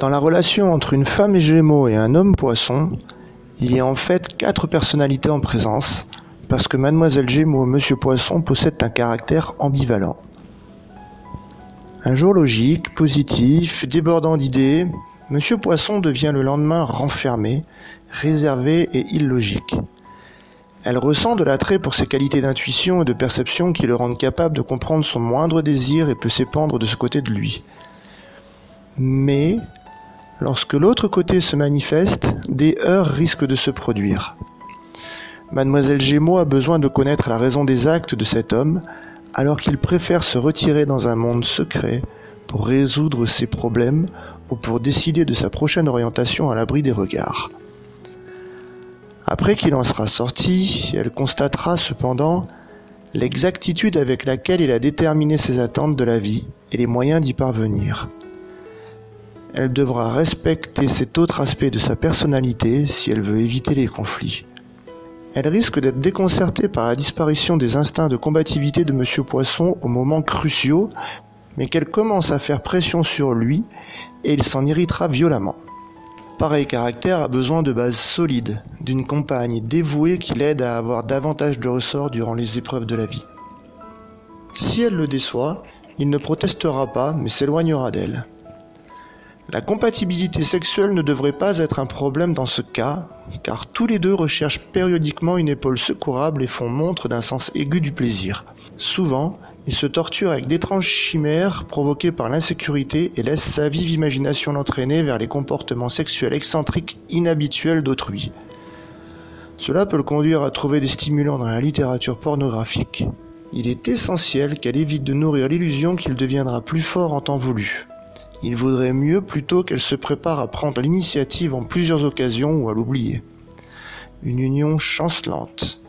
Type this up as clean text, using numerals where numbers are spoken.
Dans la relation entre une femme Gémeaux et un homme Poisson, il y a en fait 4 personnalités en présence, parce que Mademoiselle Gémeaux et Monsieur Poisson possèdent un caractère ambivalent. Un jour logique, positif, débordant d'idées, Monsieur Poisson devient le lendemain renfermé, réservé et illogique. Elle ressent de l'attrait pour ses qualités d'intuition et de perception qui le rendent capable de comprendre son moindre désir et peut s'épandre de ce côté de lui. Mais, lorsque l'autre côté se manifeste, des heurts risquent de se produire. Mademoiselle Gémeaux a besoin de connaître la raison des actes de cet homme, alors qu'il préfère se retirer dans un monde secret pour résoudre ses problèmes ou pour décider de sa prochaine orientation à l'abri des regards. Après qu'il en sera sorti, elle constatera cependant l'exactitude avec laquelle il a déterminé ses attentes de la vie et les moyens d'y parvenir. Elle devra respecter cet autre aspect de sa personnalité si elle veut éviter les conflits. Elle risque d'être déconcertée par la disparition des instincts de combativité de Monsieur Poisson aux moments cruciaux, mais qu'elle commence à faire pression sur lui et il s'en irritera violemment. Pareil caractère a besoin de bases solides, d'une compagne dévouée qui l'aide à avoir davantage de ressort durant les épreuves de la vie. Si elle le déçoit, il ne protestera pas mais s'éloignera d'elle. La compatibilité sexuelle ne devrait pas être un problème dans ce cas, car tous les deux recherchent périodiquement une épaule secourable et font montre d'un sens aigu du plaisir. Souvent, ils se torturent avec d'étranges chimères provoquées par l'insécurité et laissent sa vive imagination l'entraîner vers les comportements sexuels excentriques inhabituels d'autrui. Cela peut le conduire à trouver des stimulants dans la littérature pornographique. Il est essentiel qu'elle évite de nourrir l'illusion qu'il deviendra plus fort en temps voulu. Il vaudrait mieux plutôt qu'elle se prépare à prendre l'initiative en plusieurs occasions ou à l'oublier. Une union chancelante.